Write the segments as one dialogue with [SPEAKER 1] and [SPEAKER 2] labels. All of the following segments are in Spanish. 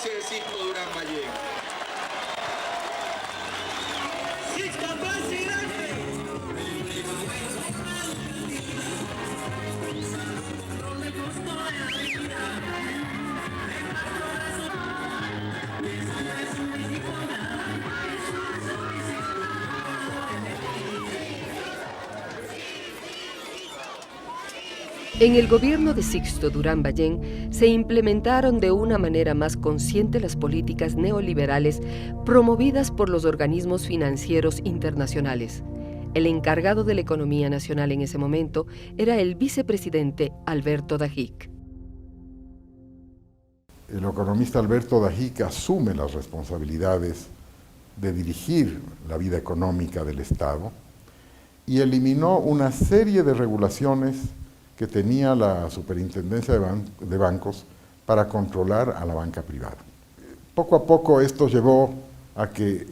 [SPEAKER 1] espacio de Sixto Durán Ballén.
[SPEAKER 2] En el gobierno de Sixto Durán Ballén se implementaron de una manera más consciente las políticas neoliberales promovidas por los organismos financieros internacionales. El encargado de la economía nacional en ese momento era el vicepresidente Alberto Dajic.
[SPEAKER 3] El economista Alberto Dajic asume las responsabilidades de dirigir la vida económica del Estado y eliminó una serie de regulaciones que tenía la superintendencia de bancos para controlar a la banca privada. Poco a poco esto llevó a que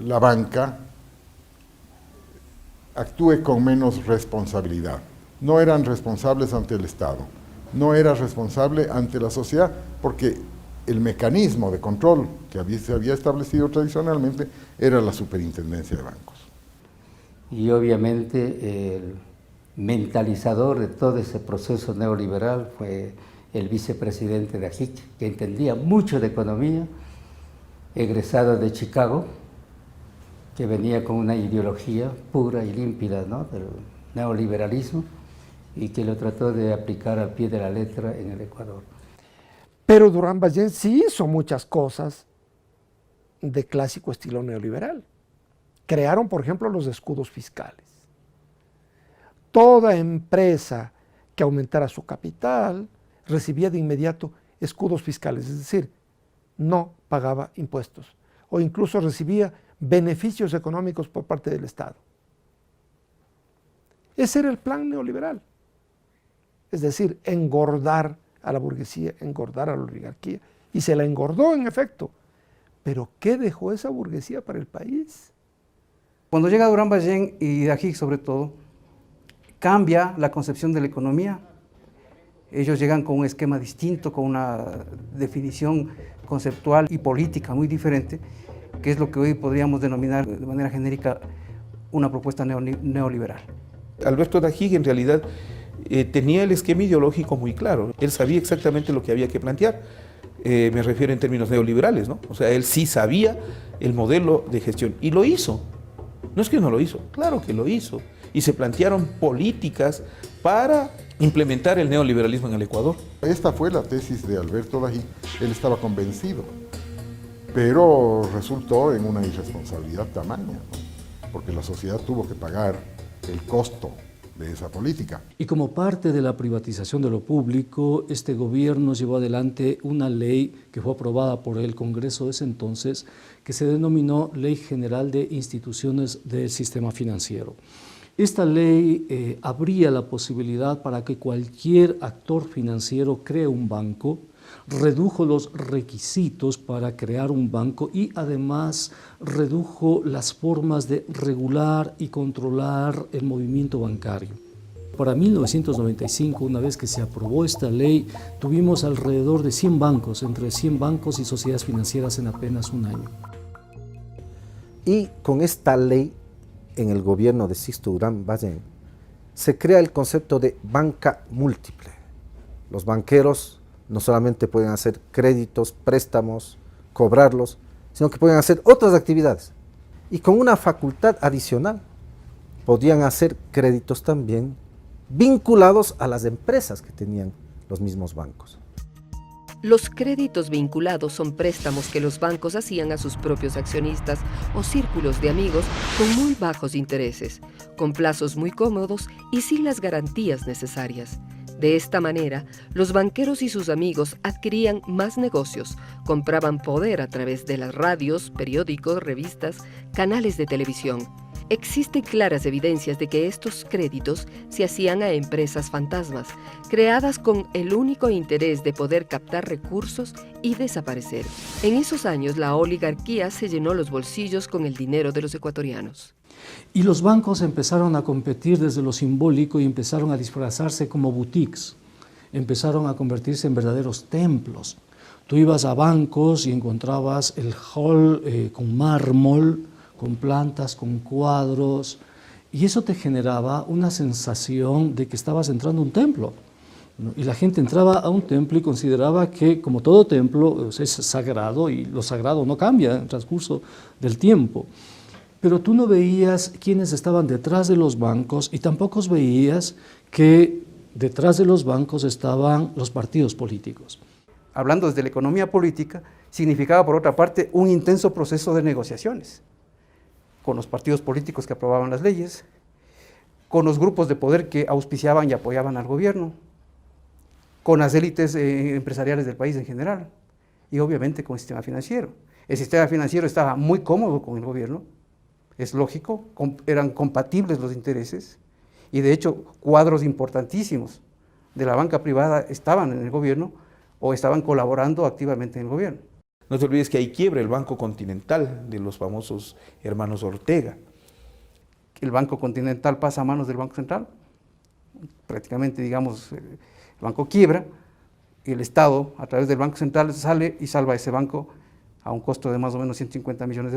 [SPEAKER 3] la banca actúe con menos responsabilidad. No eran responsables ante el Estado, no era responsable ante la sociedad, porque el mecanismo de control que se había establecido tradicionalmente era la superintendencia de bancos.
[SPEAKER 4] Y obviamente el mentalizador de todo ese proceso neoliberal fue el vicepresidente Dajic, que entendía mucho de economía, egresado de Chicago, que venía con una ideología pura y límpida, ¿no?, del neoliberalismo, y que lo trató de aplicar al pie de la letra en el Ecuador.
[SPEAKER 5] Pero Durán Ballén sí hizo muchas cosas de clásico estilo neoliberal. Crearon, por ejemplo, los escudos fiscales. Toda empresa que aumentara su capital recibía de inmediato escudos fiscales, es decir, no pagaba impuestos o incluso recibía beneficios económicos por parte del Estado. Ese era el plan neoliberal, es decir, engordar a la burguesía, engordar a la oligarquía, y se la engordó en efecto. Pero ¿qué dejó esa burguesía para el país?
[SPEAKER 6] Cuando llega Durán Ballén y Dajic sobre todo, cambia la concepción de la economía. Ellos llegan con un esquema distinto, con una definición conceptual y política muy diferente, que es lo que hoy podríamos denominar de manera genérica una propuesta neoliberal.
[SPEAKER 7] Alberto Dajic en realidad tenía el esquema ideológico muy claro. Él sabía exactamente lo que había que plantear. Me refiero en términos neoliberales, ¿no? O sea, él sí sabía el modelo de gestión y lo hizo. No es que no lo hizo, claro que lo hizo. Y se plantearon políticas para implementar el neoliberalismo en el Ecuador.
[SPEAKER 3] Esta fue la tesis de Alberto Dajic. Él estaba convencido, pero resultó en una irresponsabilidad tamaña, ¿no?, porque la sociedad tuvo que pagar el costo de esa política.
[SPEAKER 8] Y como parte de la privatización de lo público, este gobierno llevó adelante una ley que fue aprobada por el Congreso de ese entonces, que se denominó Ley General de Instituciones del Sistema Financiero. Esta ley abría la posibilidad para que cualquier actor financiero cree un banco, redujo los requisitos para crear un banco y además redujo las formas de regular y controlar el movimiento bancario. Para 1995, una vez que se aprobó esta ley, tuvimos alrededor de 100 bancos, entre 100 bancos y sociedades financieras en apenas un año.
[SPEAKER 9] Y con esta ley, en el gobierno de Sixto Durán Ballén, se crea el concepto de banca múltiple. Los banqueros no solamente pueden hacer créditos, préstamos, cobrarlos, sino que pueden hacer otras actividades. Y con una facultad adicional, podían hacer créditos también vinculados a las empresas que tenían los mismos bancos.
[SPEAKER 2] Los créditos vinculados son préstamos que los bancos hacían a sus propios accionistas o círculos de amigos con muy bajos intereses, con plazos muy cómodos y sin las garantías necesarias. De esta manera, los banqueros y sus amigos adquirían más negocios, compraban poder a través de las radios, periódicos, revistas, canales de televisión. Existen claras evidencias de que estos créditos se hacían a empresas fantasmas, creadas con el único interés de poder captar recursos y desaparecer. En esos años, la oligarquía se llenó los bolsillos con el dinero de los ecuatorianos.
[SPEAKER 8] Y los bancos empezaron a competir desde lo simbólico y empezaron a disfrazarse como boutiques, empezaron a convertirse en verdaderos templos, Tú ibas a bancos y encontrabas el hall con mármol, con plantas, con cuadros, y eso te generaba una sensación de que estabas entrando a un templo, ¿no? Y la gente entraba a un templo y consideraba que, como todo templo, es sagrado y lo sagrado no cambia en el transcurso del tiempo. Pero tú no veías quiénes estaban detrás de los bancos y tampoco veías que detrás de los bancos estaban los partidos políticos.
[SPEAKER 6] Hablando desde la economía política, significaba por otra parte un intenso proceso de negociaciones con los partidos políticos que aprobaban las leyes, con los grupos de poder que auspiciaban y apoyaban al gobierno, con las élites empresariales del país en general y obviamente con el sistema financiero. El sistema financiero estaba muy cómodo con el gobierno, es lógico, eran compatibles los intereses y de hecho cuadros importantísimos de la banca privada estaban en el gobierno o estaban colaborando activamente en el gobierno.
[SPEAKER 7] No te olvides que ahí quiebra el Banco Continental de los famosos hermanos Ortega.
[SPEAKER 6] El Banco Continental pasa a manos del Banco Central, prácticamente digamos el banco quiebra y el Estado a través del Banco Central sale y salva ese banco a un costo de más o menos $150 millones.